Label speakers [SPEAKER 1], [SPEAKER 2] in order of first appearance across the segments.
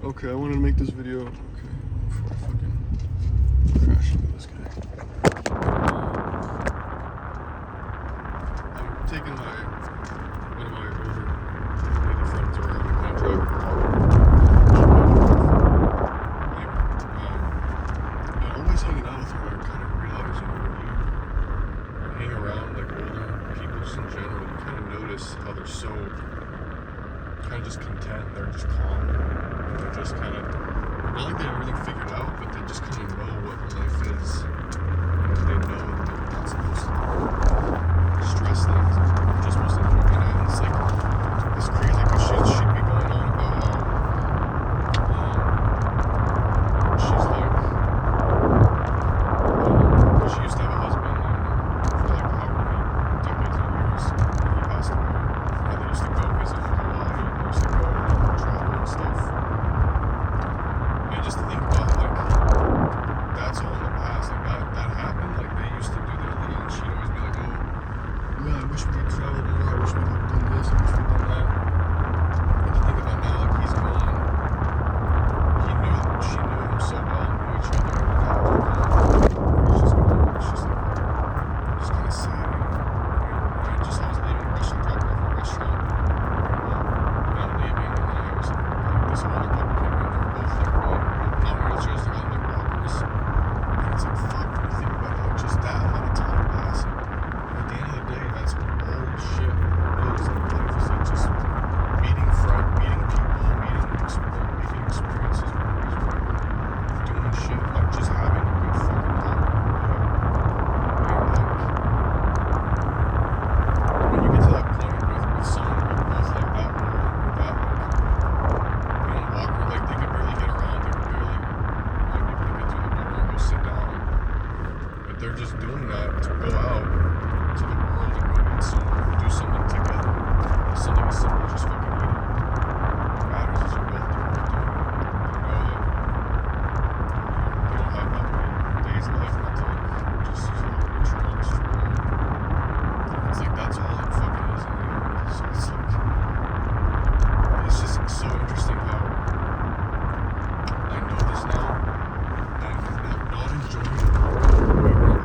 [SPEAKER 1] Okay, I wanted to make this video. Okay, before I fucking crash into this guy. I'm taking one of my older lady friends around to kind of drive her and always hanging out with her, I kind of realized, when you hang around like older people just in general, you kind of notice how they're so kind of just content, they're just calm, and they're just kind of, not like they have everything figured out, but they just kind of know what life is, and they know that they're not supposed to stress things, they're just supposed to enjoy it, and it's like, it's crazy, because she'd be going on about how, she's like, she used to have a husband, and for like however many decades and years, he passed away, and they used to go visit like Hawaii, and they used to go travel and stuff. And just to think about like that's all in the past, like that happened, like they used to do that thing, and she'd always be like, oh yeah, I wish we could travel more, I wish we could have done this, I wish we'd done that. And to think about now, like he's gone, she knew him so well, knew each other, and now he's just gone. It's just like, just kind of sad, and I was leaving a restaurant, dropping off a restaurant, and I'm leaving, and then I was like, this older couple came in, they were both like going, not in wheelchairs, they're on like walkers, and it's like, fuck, when you think about it, like just that amount of time passing, at the end of the day, that's all shit is, like life is like just meeting people, meeting experiences, memories, whatever, doing shit, like just having a good fucking time, and like, when you get to that point with someone who both like that old, with that like, walker, like they could barely get around, they could barely like be able to get through the door and go sit down, but they're just doing that to go out to the world and go meet someone, do something together. It's something as simple as just fucking eating. What matters is you're both doing what you're doing. You know that you don't have that many days left not to like just enjoy this trip. It's like that's all it fucking is in the end. So it's like, it's just so interesting how I know this now, that not enjoying the world right now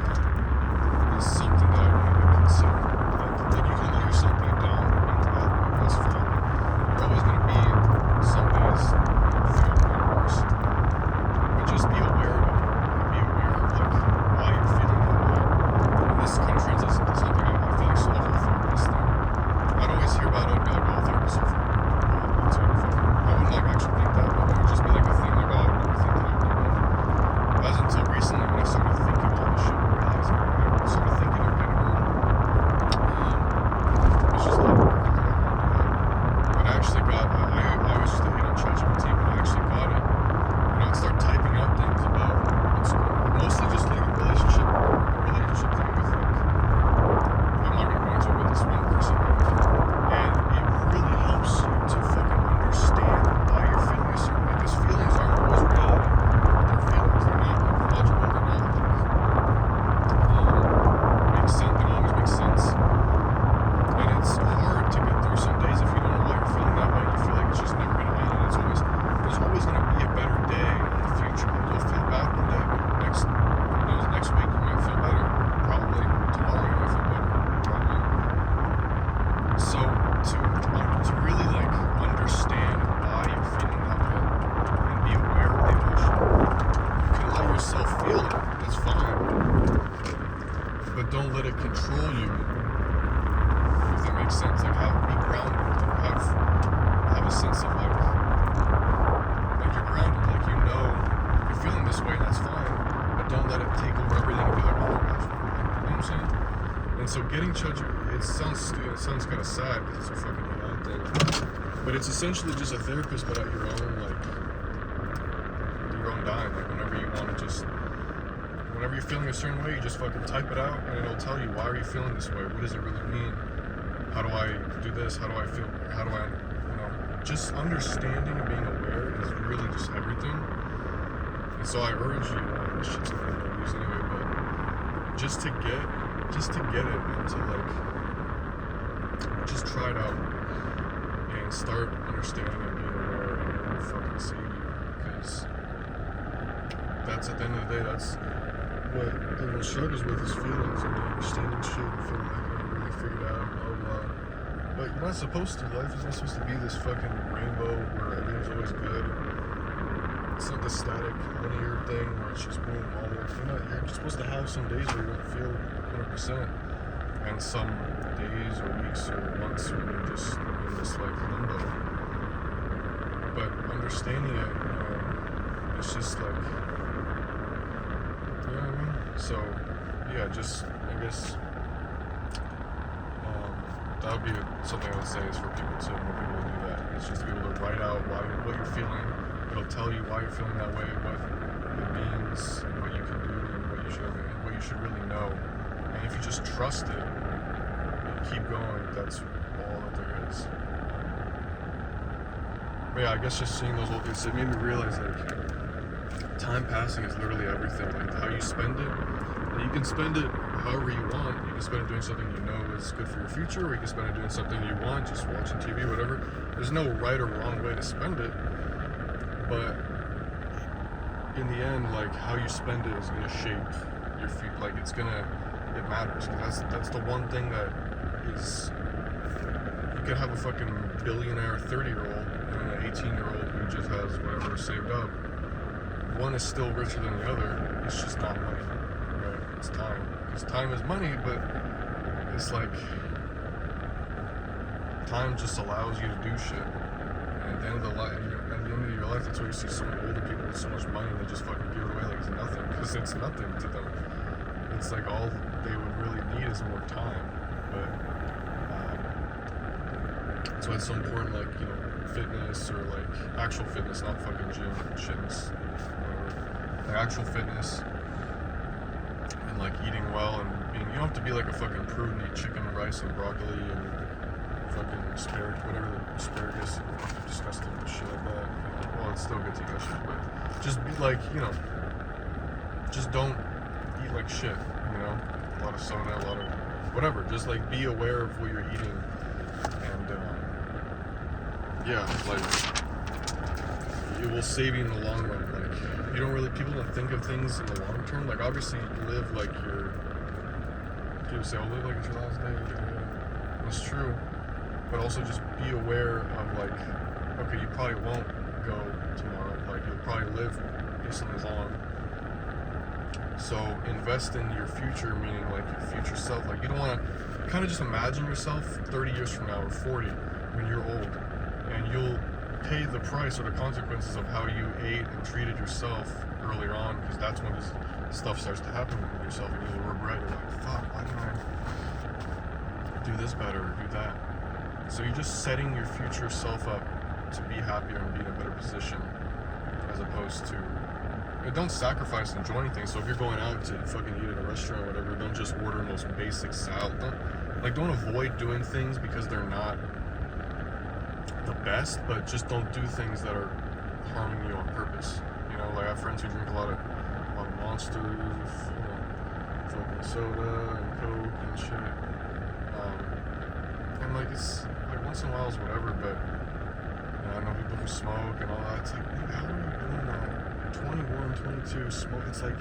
[SPEAKER 1] is something that I don't even consider. Like you can let yourself be down and that's fine. You're always going to be some days feel worse. But just be aware of it. And be aware of like why you're feeling that way. And this kind of translates into something I feel like so the whole therapist thing. I'd always hear about it and be like, oh, therapists are fucking I wouldn't like actually think that, but it would just be like a thing like, oh, I would never think that I would do that. As until recently when I started thinking all this shit and realizing I started thinking of getting one. It's just like, but I actually got, I was just a hit on ChatGPT, but I actually got it, and I'd start typing out things about, it's mostly just like a relationship thing with like, I'm not going to go into it with this one person, and it really helps you to fucking understand why you're feeling a certain way, because feelings aren't always reality. They're feelings, they're not like logical, they're not like make sense, they don't always make sense. And it's hard to get through some days if you don't know why you're feeling that way, and you feel like it's just never gonna end, and there's always gonna be a better day in the future. You'll feel bad one day, but next week you might feel better. Probably tomorrow you might feel better. Probably. So to really like understand why you're feeling that way and be aware of the emotion, you can let yourself feel it. That's fine, but don't let it control you. If that makes sense, like be grounded, have a sense of like you're grounded, like you know you're feeling this way, and that's fine, but don't let it take over everything and be like, oh my gosh, you know what I'm saying? And so getting it sounds stupid, it sounds kind of sad because it's a fucking old thing, but it's essentially just a therapist, but at your own dime, like whenever you want to just, whenever you're feeling a certain way, you just fucking type it out, and it'll tell you, why are you feeling this way? What does it really mean? How do I do this? How do I feel? How do I, just understanding and being aware is really just everything. And so I urge you, this shit's not gonna use anyway, but just to get it and to like, just try it out and start understanding and being aware, and it will fucking save you. because that's, at the end of the day, that's what everyone struggles with, is feelings and understanding shit and feeling like you really figured out, blah blah. But you're not supposed to. Life is not supposed to be this fucking rainbow where everything's always good. It's not this static linear thing where it's just boom, all the you're just supposed to have some days where you don't feel 100%, and some days or weeks or months when you're just in this like limbo. But understanding it, it's just like, you know what I mean? So yeah, just I guess that would be something I would say, is for people to, more people to do that. It's just to be able to write out what you're feeling. It'll tell you why you're feeling that way, what it means, what you can do, and what you should really know. And if you just trust it and keep going, that's all that there is. But yeah, I guess just seeing those old things, it made me realize like time passing is literally everything. Like how you spend it, and you can spend it however you want. You can spend it doing something you know is good for your future, or you can spend it doing something you want, just watching TV, whatever. There's no right or wrong way to spend it. But in the end, like how you spend it is gonna shape your future. Like it matters, because that's the one thing that is. You could have a fucking billionaire 30-year-old and an 18-year-old who just has whatever saved up. One is still richer than the other. It's just not money, right? It's time. Because time is money, but it's like time just allows you to do shit. And at the end of your life, that's why you see so many older people with so much money and they just fucking give it away like it's nothing, because it's nothing to them. It's like all they would really need is more time. But that's why it's so important, like, you know, fitness, or like actual fitness, not fucking gym shitness, whatever. Like actual fitness and like eating well and being. You don't have to be like a fucking prude and eat chicken and rice and broccoli and fucking asparagus, whatever the asparagus, disgusting shit like that. Well, it's still good to eat shit, but just be like, you know, just don't eat like shit, you know, a lot of soda, a lot of whatever. Just like be aware of what you're eating, and yeah, like it will save you in the long run. Like you don't really, people don't think of things in the long term. Like obviously, live like people say, oh, live like it's your last day. It's true. But also just be aware of like, okay, you probably won't go tomorrow. Like you'll probably live decently long. So invest in your future, meaning like your future self. Like you don't want to kind of just imagine yourself 30 years from now or 40 when you're old, and you'll pay the price or the consequences of how you ate and treated yourself earlier on, because that's when this stuff starts to happen with yourself, and you'll regret. You're like, fuck, why didn't I do this better or do that? So you're just setting your future self up to be happier and be in a better position, as opposed to, don't sacrifice enjoying things. So if you're going out to fucking eat at a restaurant or whatever, don't just order the most basic salad. Don't avoid doing things because they're not the best, but just don't do things that are harming you on purpose. You know, like I have friends who drink a lot of Monsters, you know, fucking soda and Coke and shit. And like it's like once in a while is whatever, but you know, I know people who smoke and all that. It's like, dude, how are you doing that? 21, 22, smoke. It's like,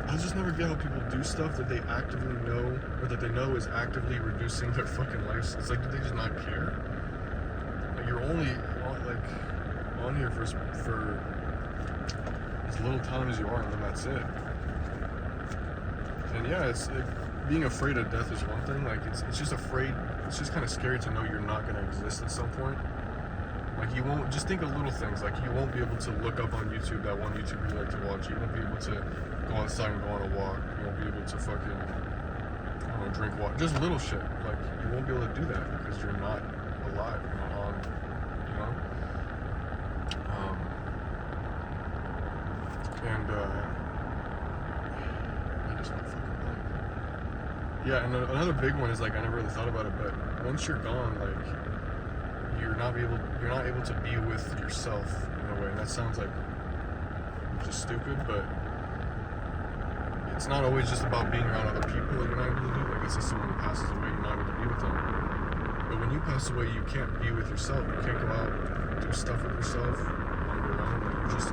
[SPEAKER 1] I just never get how people do stuff that they actively know, or that they know is actively reducing their fucking lives. It's like, do they just not care? Like you're only on here for as little time as you are, and then that's it. And yeah, it's being afraid of death is one thing. Like it's just afraid. It's just kind of scary to know you're not going to exist at some point. Like you won't, just think of little things, like you won't be able to look up on YouTube that one YouTuber you like to watch. You won't be able to go outside and go on a walk. You won't be able to fucking, I don't know, drink water. Just little shit. Like you won't be able to do that because you're not alive. You're not on, you know? I just went fucking blank. Yeah, and another big one is like, I never really thought about it, but once you're gone, like, you're not able to be with yourself in a way. And that sounds like just stupid, but it's not always just about being around other people that you're not able to do. Like, let's say someone passes away, you're not able to be with them. But when you pass away, you can't be with yourself. You can't go out and do stuff with yourself on your own. Like, you're just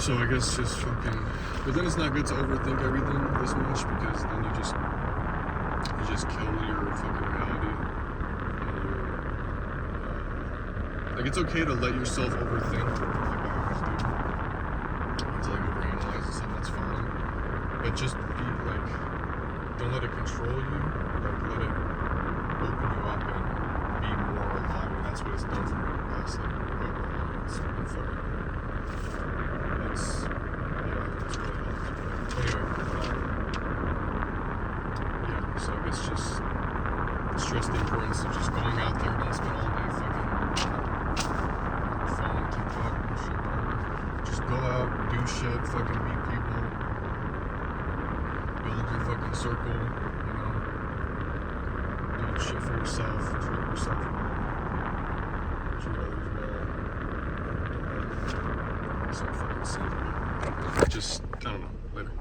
[SPEAKER 1] So I guess just fucking, but then it's not good to overthink everything this much because then you just kill your fucking reality. Like it's okay to let yourself overthink, like I always do, and to like overanalyze and stuff. That's fine, but just be like, don't let it control you. Like let it open you up and be more alive. And that's what it's done for me in the past like however long. It's been fucking. It's really helped. Anyway, yeah. So I guess just stress the importance of just going out there. Don't spend all day fucking phone, TikTok, and shit. Whatever. Just go out, do shit, fucking meet people, build your fucking circle. You know, do shit for yourself, treat yourself well, treat others well. So fucking simple. Just I don't know. Later.